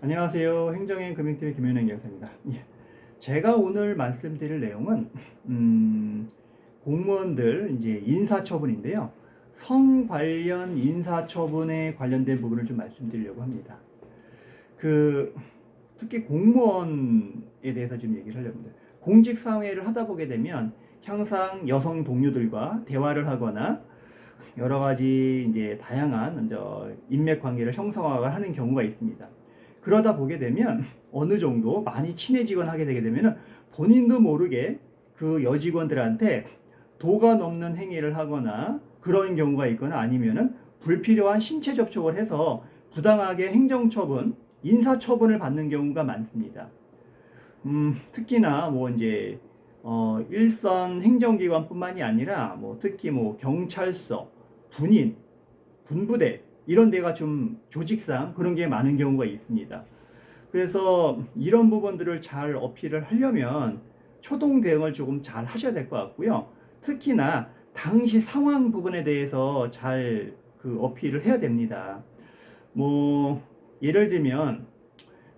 안녕하세요. 행정의 금융팀의 김현행 경사입니다. 예. 제가 오늘 말씀드릴 내용은 공무원들 이제 인사처분인데요. 성 관련 인사처분에 관련된 부분을 좀 말씀드리려고 합니다. 특히 공무원에 대해서 좀 얘기를 하려고 합니다. 공직 사회를 하다 보게 되면 항상 여성 동료들과 대화를 하거나 여러 가지 이제 다양한 인맥 관계를 형성하는 경우가 있습니다. 그러다 보게 되면 어느 정도 많이 친해지거나 하게 되게 되면 본인도 모르게 그 여직원들한테 도가 넘는 행위를 하거나 그런 경우가 있거나 아니면은 불필요한 신체 접촉을 해서 부당하게 행정처분, 인사처분을 받는 경우가 많습니다. 특히나 뭐 이제 일선 행정기관뿐만이 아니라 뭐 특히 뭐 경찰서, 군인, 군부대 이런 데가 좀 조직상 그런 게 많은 경우가 있습니다. 그래서 이런 부분들을 잘 어필을 하려면 초동 대응을 조금 잘 하셔야 될 것 같고요. 특히나 당시 상황 부분에 대해서 잘 어필을 해야 됩니다. 뭐 예를 들면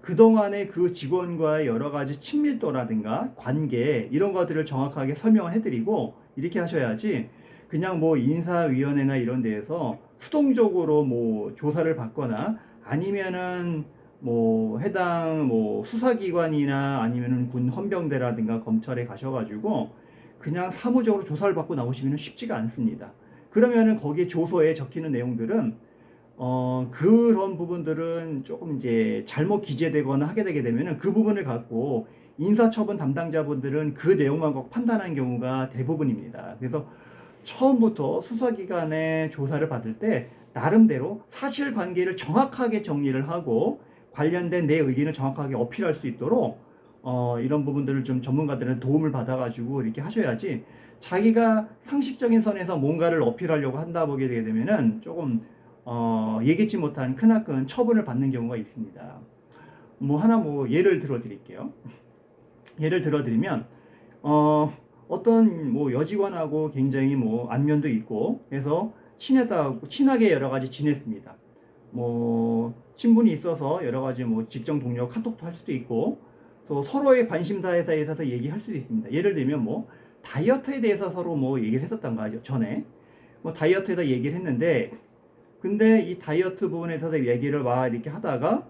그동안의 그 직원과의 여러 가지 친밀도라든가 관계 이런 것들을 정확하게 설명을 해드리고 이렇게 하셔야지 그냥 뭐 인사위원회나 이런 데에서 수동적으로 뭐 조사를 받거나 아니면은 뭐 해당 뭐 수사기관이나 아니면은 군 헌병대라든가 검찰에 가셔가지고 그냥 사무적으로 조사를 받고 나오시면 쉽지가 않습니다. 그러면은 거기에 조서에 적히는 내용들은 그런 부분들은 조금 이제 잘못 기재되거나 하게 되게 되면은 그 부분을 갖고 인사처분 담당자분들은 그 내용만 갖고 판단하는 경우가 대부분입니다. 그래서 처음부터 수사기관의 조사를 받을 때 나름대로 사실관계를 정확하게 정리를 하고 관련된 내 의견을 정확하게 어필할 수 있도록 이런 부분들을 좀 전문가들의 도움을 받아가지고 이렇게 하셔야지 자기가 상식적인 선에서 뭔가를 어필하려고 한다 보게 되게 되면은 조금 예기치 못한 크나큰 처분을 받는 경우가 있습니다. 뭐 하나 뭐 예를 들어 드릴게요. 예를 들어 드리면 어떤 뭐 여직원하고 굉장히 뭐 안면도 있고 해서 친하게 여러 가지 지냈습니다. 뭐 친분이 있어서 여러 가지 뭐 직장 동료 카톡도 할 수도 있고 또 서로의 관심사에 있어서 얘기할 수도 있습니다. 예를 들면 뭐 다이어트에 대해서 서로 뭐 얘기를 했었던 거죠. 전에 뭐 다이어트에다 얘기를 했는데 근데 이 다이어트 부분에 있어서 얘기를 막 이렇게 하다가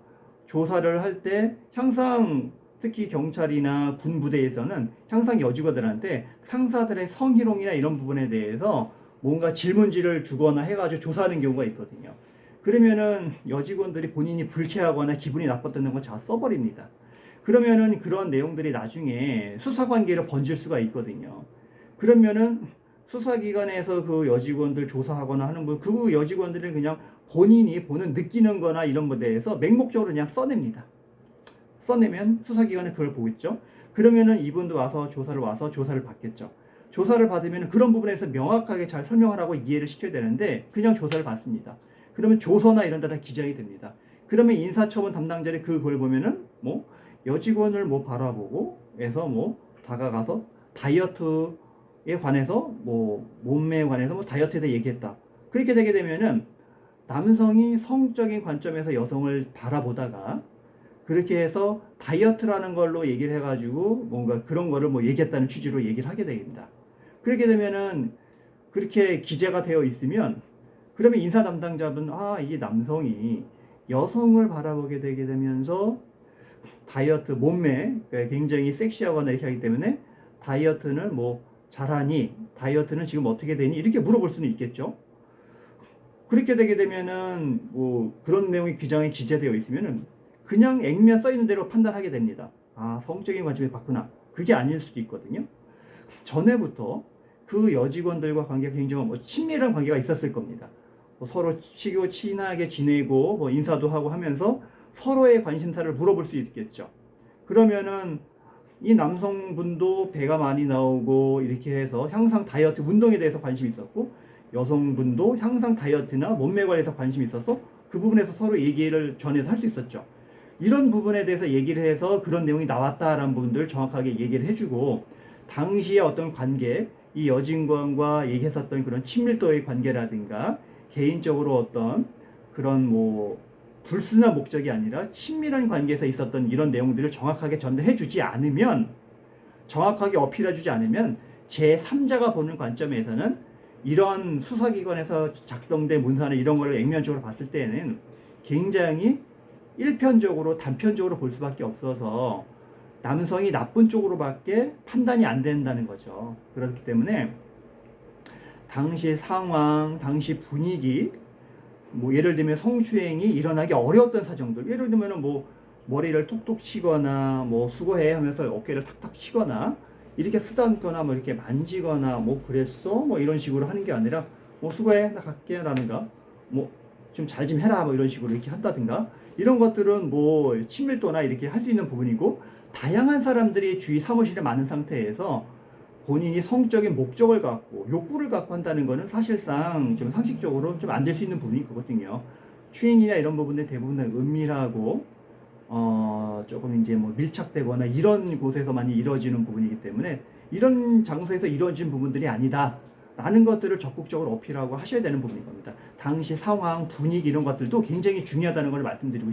조사를 할 때 항상 특히 경찰이나 군부대에서는 항상 여직원들한테 상사들의 성희롱이나 이런 부분에 대해서 뭔가 질문지를 주거나 해가지고 조사하는 경우가 있거든요. 그러면은 여직원들이 본인이 불쾌하거나 기분이 나빴다는 걸 다 써버립니다. 그러면은 그런 내용들이 나중에 수사관계로 번질 수가 있거든요. 그러면은 수사기관에서 그 여직원들 조사하거나 하는 그 여직원들은 그냥 본인이 보는 느끼는 거나 이런 것에 대해서 맹목적으로 그냥 써냅니다. 써내면 수사기관은 그걸 보겠죠. 그러면은 이분도 와서 조사를 받겠죠. 조사를 받으면 그런 부분에서 명확하게 잘 설명을 하고 이해를 시켜야 되는데 그냥 조사를 받습니다. 그러면 조서나 이런 데다 기재이 됩니다. 그러면 인사처분 담당자들이 그걸 보면은 뭐 여직원을 뭐 바라보고 해서 뭐 다가가서 다이어트에 관해서 뭐 몸매에 관해서 뭐 다이어트에 대해 얘기했다. 그렇게 되게 되면은 남성이 성적인 관점에서 여성을 바라보다가 그렇게 해서 다이어트라는 걸로 얘기를 해가지고 뭔가 그런 거를 뭐 얘기했다는 취지로 얘기를 하게 됩니다. 그렇게 되면은 그렇게 기재가 되어 있으면 그러면 인사 담당자분 이게 남성이 여성을 바라보게 되게 되면서 다이어트 몸매 굉장히 섹시하거나 이렇게 하기 때문에 다이어트는 뭐 잘하니 다이어트는 지금 어떻게 되니 이렇게 물어볼 수는 있겠죠. 그렇게 되게 되면은 뭐 그런 내용이 규정에 기재되어 있으면은 그냥 액면 써 있는 대로 판단하게 됩니다. 성적인 관점에 봤구나. 그게 아닐 수도 있거든요. 전에부터 그 여직원들과 관계가 굉장히 뭐 친밀한 관계가 있었을 겁니다. 뭐 서로 친하게 지내고 뭐 인사도 하고 하면서 서로의 관심사를 물어볼 수 있겠죠. 그러면은 이 남성분도 배가 많이 나오고 이렇게 해서 항상 다이어트 운동에 대해서 관심이 있었고 여성분도 항상 다이어트나 몸매 관리에서 관심이 있어서 그 부분에서 서로 얘기를 전해서 할 수 있었죠. 이런 부분에 대해서 얘기를 해서 그런 내용이 나왔다라는 부분들 정확하게 얘기를 해주고 당시의 어떤 관계, 이 여직원과 얘기했었던 그런 친밀도의 관계라든가 개인적으로 어떤 그런 뭐 불순한 목적이 아니라 친밀한 관계에서 있었던 이런 내용들을 정확하게 전달해주지 않으면, 정확하게 어필해주지 않으면 제3자가 보는 관점에서는 이런 수사기관에서 작성된 문서나 이런 거를 액면적으로 봤을 때는 굉장히 일편적으로 단편적으로 볼 수밖에 없어서 남성이 나쁜 쪽으로밖에 판단이 안 된다는 거죠. 그렇기 때문에 당시 상황, 당시 분위기, 뭐 예를 들면 성추행이 일어나기 어려웠던 사정들, 예를 들면은 뭐 머리를 톡톡 치거나 뭐 수고해 하면서 어깨를 탁탁 치거나 이렇게 쓰다듬거나 뭐 이렇게 만지거나 뭐 그랬어 뭐 이런 식으로 하는 게 아니라 뭐 수고해 나 갈게 라든가 뭐 좀 잘 좀 해라 뭐 이런 식으로 이렇게 한다든가 이런 것들은 뭐 친밀도나 이렇게 할 수 있는 부분이고, 다양한 사람들이 주위 사무실에 많은 상태에서 본인이 성적인 목적을 갖고 욕구를 갖고 한다는 거는 사실상 좀 상식적으로 좀 안 될 수 있는 부분이 있거든요. 추행이나 이런 부분들 대부분은 은밀하고 조금 이제 뭐 밀착되거나 이런 곳에서 많이 이루어지는 부분이기 때문에 이런 장소에서 이루어진 부분들이 아니다 라는 것들을 적극적으로 어필하고 하셔야 되는 부분인 겁니다. 당시 상황, 분위기 이런 것들도 굉장히 중요하다는 걸 말씀드리고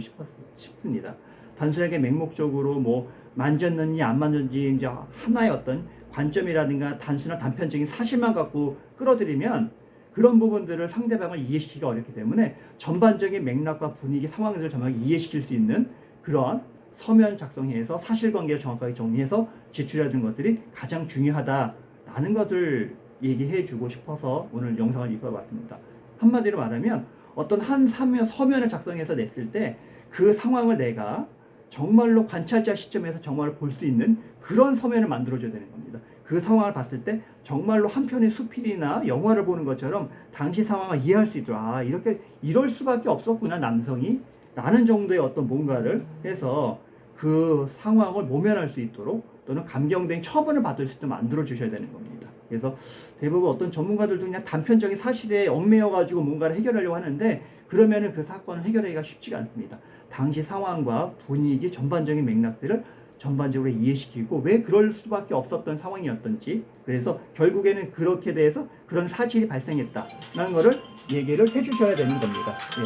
싶습니다. 단순하게 맹목적으로 뭐 만졌는지 안 만졌는지 이제 하나의 어떤 관점이라든가 단순한 단편적인 사실만 갖고 끌어들이면 그런 부분들을 상대방을 이해시키기가 어렵기 때문에 전반적인 맥락과 분위기, 상황들을 정확히 이해시킬 수 있는 그런 서면 작성해서 사실관계를 정확하게 정리해서 제출해야 되는 것들이 가장 중요하다라는 것을 얘기해 주고 싶어서 오늘 영상을 입어봤습니다. 한마디로 말하면 어떤 한 서면을 작성해서 냈을 때 그 상황을 내가 정말로 관찰자 시점에서 정말 볼 수 있는 그런 서면을 만들어줘야 되는 겁니다. 그 상황을 봤을 때 정말로 한 편의 수필이나 영화를 보는 것처럼 당시 상황을 이해할 수 있도록 이렇게 이럴 수밖에 없었구나 남성이 라는 정도의 어떤 뭔가를 해서 그 상황을 모면할 수 있도록 또는 감경된 처분을 받을 수 있도록 만들어 주셔야 되는 겁니다. 그래서 대부분 어떤 전문가들도 그냥 단편적인 사실에 얽매여 가지고 뭔가를 해결하려고 하는데 그러면은 그 사건을 해결하기가 쉽지가 않습니다. 당시 상황과 분위기 전반적인 맥락들을 전반적으로 이해시키고 왜 그럴 수밖에 없었던 상황이었던지, 그래서 결국에는 그렇게 대해서 그런 사실이 발생했다라는 거를 얘기를 해주셔야 되는 겁니다. 예.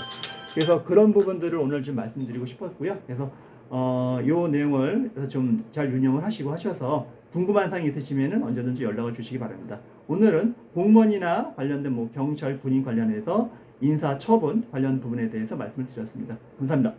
그래서 그런 부분들을 오늘 좀 말씀드리고 싶었고요. 그래서 요 내용을 좀 잘 운영을 하시고 하셔서 궁금한 사항이 있으시면은 언제든지 연락을 주시기 바랍니다. 오늘은 공무원이나 관련된 뭐 경찰, 군인 관련해서 인사 처분 관련 부분에 대해서 말씀을 드렸습니다. 감사합니다.